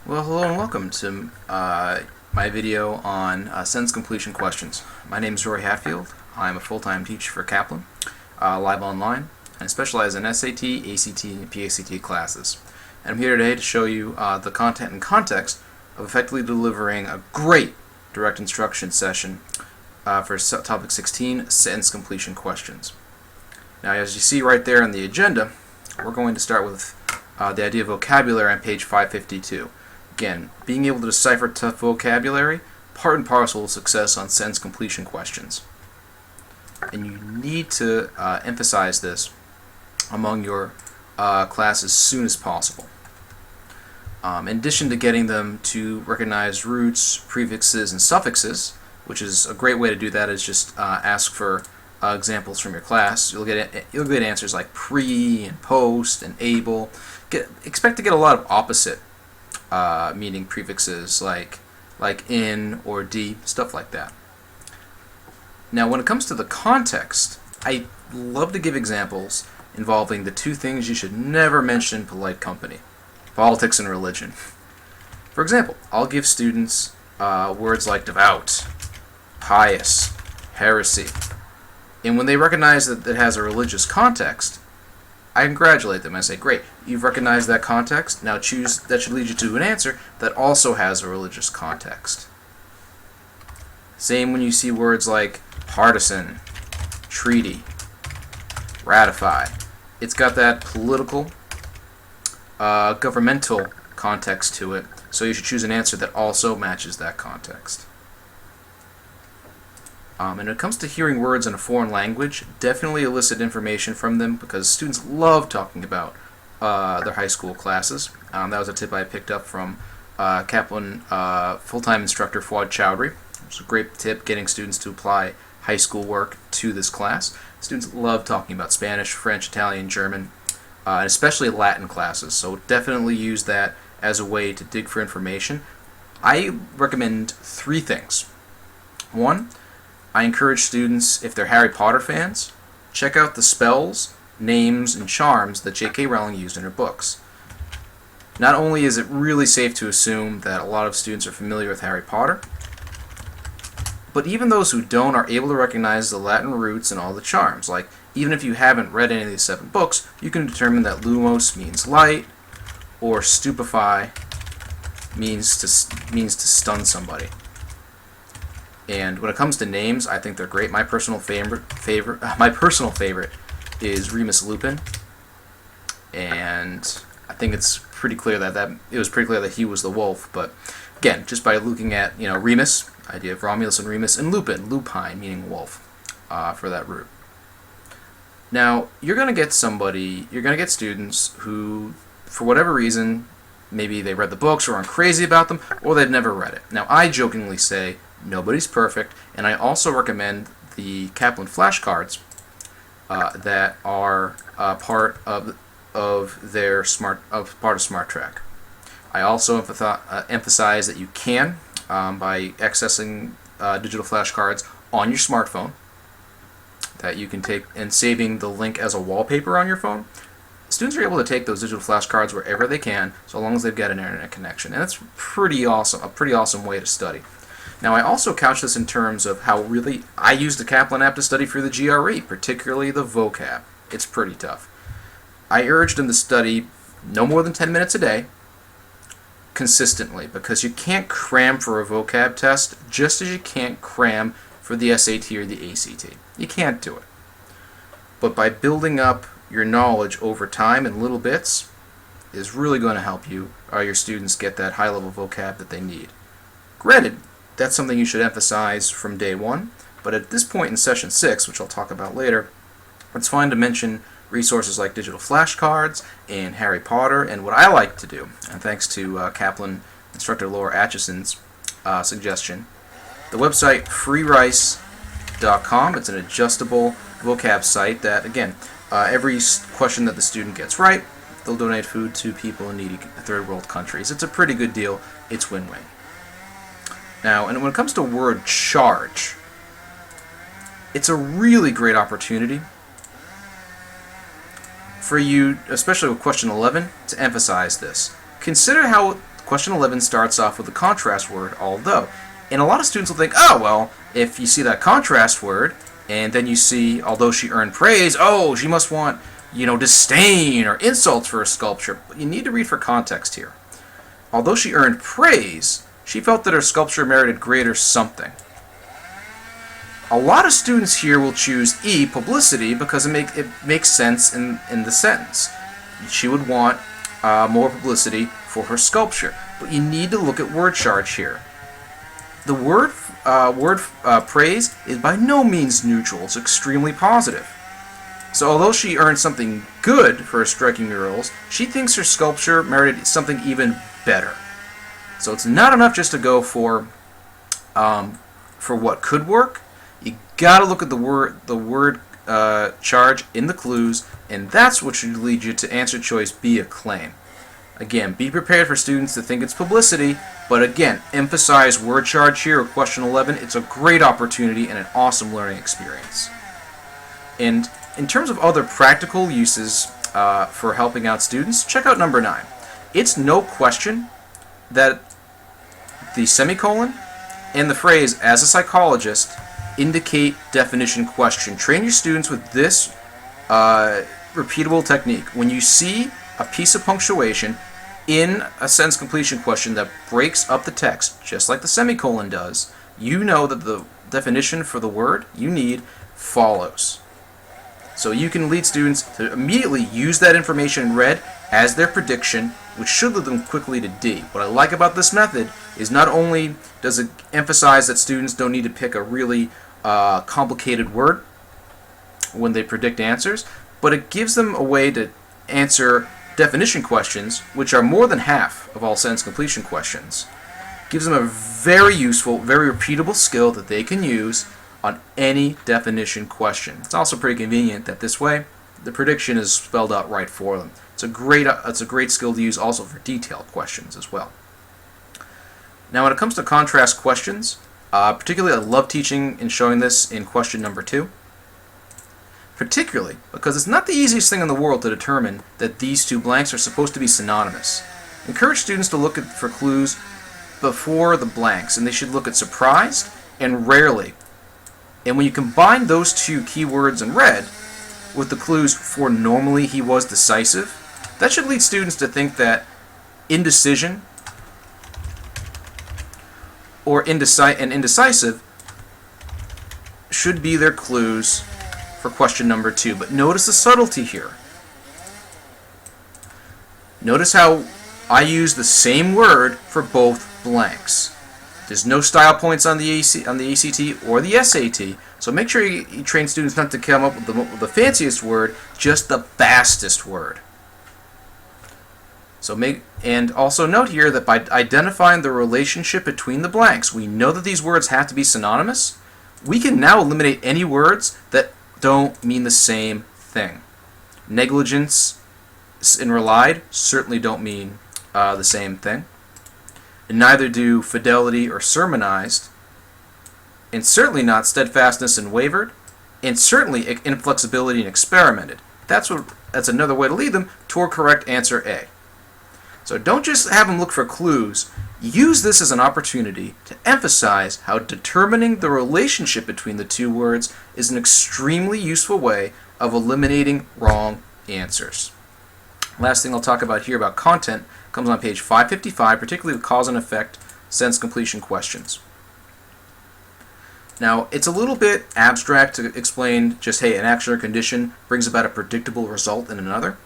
Well, hello and welcome to my video on sentence completion questions. My name is Rory Hatfield. I'm a full-time teacher for Kaplan, live online, and specialize in SAT, ACT, and PACT classes. And I'm here today to show you the content and context of effectively delivering a great direct instruction session for topic 16, sentence completion questions. Now, as you see right there on the agenda, we're going to start with the idea of vocabulary on page 552. Again, being able to decipher tough vocabulary, part and parcel of success on sentence completion questions. And you need to emphasize this among your class as soon as possible. In addition to getting them to recognize roots, prefixes, and suffixes, which is a great way to do that is just ask for examples from your class. You'll get answers like pre and post and able. Expect to get a lot of opposite meaning prefixes like in or d, stuff like that. Now, when it comes to the context, I love to give examples involving the two things you should never mention in polite company: politics and religion. For example, I'll give students words like devout, pious, heresy, and when they recognize that it has a religious context, I congratulate them. I say, great, you've recognized that context. Now choose, that should lead you to an answer that also has a religious context. Same when you see words like partisan, treaty, ratify. It's got that political, governmental context to it, so you should choose an answer that also matches that context. And when it comes to hearing words in a foreign language, definitely elicit information from them because students love talking about their high school classes. That was a tip I picked up from Kaplan full-time instructor Fuad Chowdhury. It was a great tip getting students to apply high school work to this class. Students love talking about Spanish, French, Italian, German, and especially Latin classes, so definitely use that as a way to dig for information. I recommend three things. One, I encourage students, if they're Harry Potter fans, check out the spells, names, and charms that J.K. Rowling used in her books. Not only is it really safe to assume that a lot of students are familiar with Harry Potter, but even those who don't are able to recognize the Latin roots and all the charms. Like, even if you haven't read any of these 7 books, you can determine that lumos means light, or stupefy means to stun somebody. And when it comes to names, I think they're great. My personal favorite is Remus Lupin, and I think it's pretty clear that he was the wolf. But again, just by looking at Remus, idea of Romulus and Remus, and Lupin, lupine meaning wolf, for that root. Now you're gonna get students who, for whatever reason, maybe they read the books or aren't crazy about them, or they've never read it. Now I jokingly say, nobody's perfect, and I also recommend the Kaplan flashcards that are part of Smart Track. I also emphasize that you can, by accessing digital flashcards on your smartphone, that you can take and saving the link as a wallpaper on your phone. Students are able to take those digital flashcards wherever they can, so long as they've got an internet connection, and that's pretty awesome. A pretty awesome way to study. Now, I also couch this in terms of how really I use the Kaplan app to study for the GRE, particularly the vocab. It's pretty tough. I urge them to study no more than 10 minutes a day, consistently, because you can't cram for a vocab test just as you can't cram for the SAT or the ACT. You can't do it. But by building up your knowledge over time in little bits is really going to help you or your students get that high-level vocab that they need. Granted, that's something you should emphasize from day one, but at this point in session 6, which I'll talk about later, it's fine to mention resources like digital flashcards and Harry Potter, and what I like to do, and thanks to Kaplan instructor Laura Atchison's suggestion, the website freerice.com. It's an adjustable vocab site that, again, every question that the student gets right, they'll donate food to people in needy third world countries. It's a pretty good deal. It's win-win. Now, and when it comes to word charge, it's a really great opportunity for you, especially with question 11, to emphasize this. Consider how question 11 starts off with a contrast word, although. And a lot of students will think, oh, well, if you see that contrast word, and then you see, although she earned praise, oh, she must want, disdain or insults for her sculpture. But you need to read for context here. Although she earned praise, she felt that her sculpture merited greater something. A lot of students here will choose E, publicity, because it makes sense in the sentence. She would want more publicity for her sculpture. But you need to look at word charge here. The word praise is by no means neutral. It's extremely positive. So although she earned something good for her striking murals, she thinks her sculpture merited something even better. So it's not enough just to go for what could work. You gotta look at the word charge in the clues, and that's what should lead you to answer choice B, a claim. Again, be prepared for students to think it's publicity, but again, emphasize word charge here with question 11. It's a great opportunity and an awesome learning experience. And in terms of other practical uses for helping out students, check out number 9. It's no question that the semicolon and the phrase "as a psychologist" indicate definition question. Train your students with this repeatable technique. When you see a piece of punctuation in a sentence completion question that breaks up the text, just like the semicolon does, you know that the definition for the word you need follows. So you can lead students to immediately use that information in red as their prediction, which should lead them quickly to D. What I like about this method is not only does it emphasize that students don't need to pick a really complicated word when they predict answers, but it gives them a way to answer definition questions, which are more than half of all sentence completion questions. Gives them a very useful, very repeatable skill that they can use on any definition question. It's also pretty convenient that this way the prediction is spelled out right for them. It's a great skill to use also for detailed questions as well. Now when it comes to contrast questions, particularly I love teaching and showing this in question number 2. Particularly because it's not the easiest thing in the world to determine that these two blanks are supposed to be synonymous. Encourage students to look for clues before the blanks, and they should look at surprised and rarely. And when you combine those two keywords in red with the clues for normally he was decisive, that should lead students to think that indecision or indecisive should be their clues for question number 2. But notice the subtlety here. Notice how I use the same word for both blanks. There's no style points on the ACT or the SAT, so make sure you train students not to come up with the fanciest word, just the fastest word. And also note here that by identifying the relationship between the blanks, we know that these words have to be synonymous. We can now eliminate any words that don't mean the same thing. Negligence and relied certainly don't mean the same thing. And neither do fidelity or sermonized, and certainly not steadfastness and wavered, and certainly inflexibility and experimented. That's another way to lead them toward correct answer A. So don't just have them look for clues. Use this as an opportunity to emphasize how determining the relationship between the two words is an extremely useful way of eliminating wrong answers. Last thing I'll talk about here about content comes on page 555, particularly the cause and effect sentence completion questions. Now, it's a little bit abstract to explain just, hey, an action or condition brings about a predictable result in another.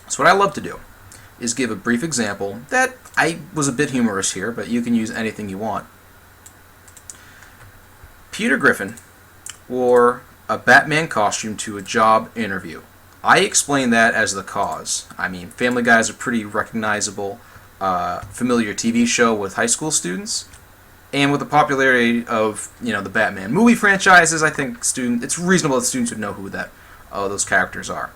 So what I love to do is give a brief example that I was a bit humorous here, but you can use anything you want. Peter Griffin wore a Batman costume to a job interview. I explain that as the cause. I mean, Family Guy is a pretty recognizable, familiar TV show with high school students, and with the popularity of the Batman movie franchises, I think it's reasonable that students would know who those characters are.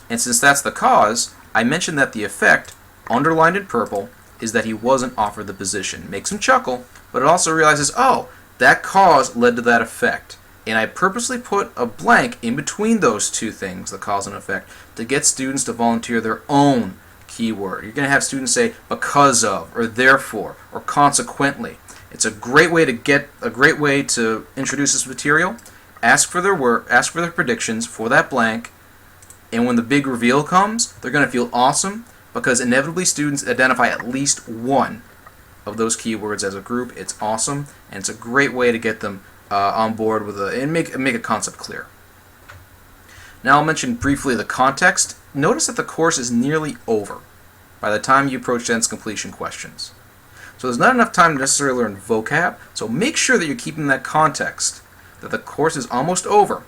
And since that's the cause, I mentioned that the effect, underlined in purple, is that he wasn't offered the position. Makes him chuckle, but it also realizes, oh, that cause led to that effect. And I purposely put a blank in between those two things, the cause and effect, to get students to volunteer their own keyword. You're going to have students say because of, or therefore, or consequently. It's a great way to introduce this material. Ask for their work, ask for their predictions for that blank, and when the big reveal comes, they're going to feel awesome because inevitably students identify at least one of those keywords as a group. It's awesome, and it's a great way to get them on board with and make a concept clear. Now I'll mention briefly the context. Notice that the course is nearly over by the time you approach sentence completion questions. So there's not enough time to necessarily learn vocab, so make sure that you're keeping that context, that the course is almost over,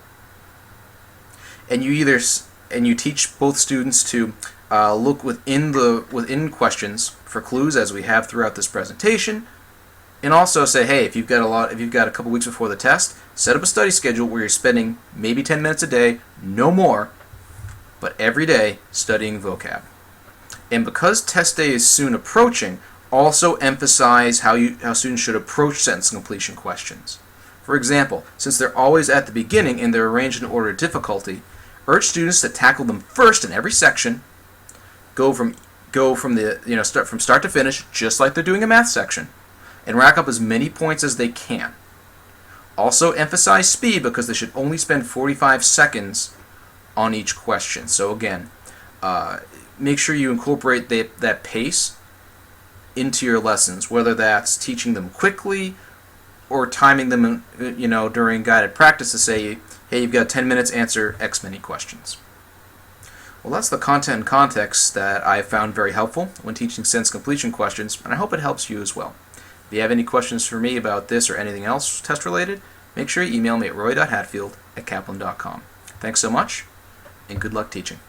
and you teach both students to look within questions for clues as we have throughout this presentation, and also say, hey, if you've got a couple weeks before the test, set up a study schedule where you're spending maybe 10 minutes a day, no more, but every day studying vocab. And because test day is soon approaching, also emphasize how students should approach sentence completion questions. For example, since they're always at the beginning and they're arranged in order of difficulty, urge students to tackle them first in every section. Go from start to finish, just like they're doing a math section, and rack up as many points as they can. Also emphasize speed because they should only spend 45 seconds on each question. So again, make sure you incorporate that pace into your lessons, whether that's teaching them quickly or timing them during guided practice to say, hey, you've got 10 minutes, answer X many questions. Well, that's the content and context that I found very helpful when teaching sentence completion questions, and I hope it helps you as well. If you have any questions for me about this or anything else test related, make sure you email me at roy.hatfield@kaplan.com. Thanks so much, and good luck teaching.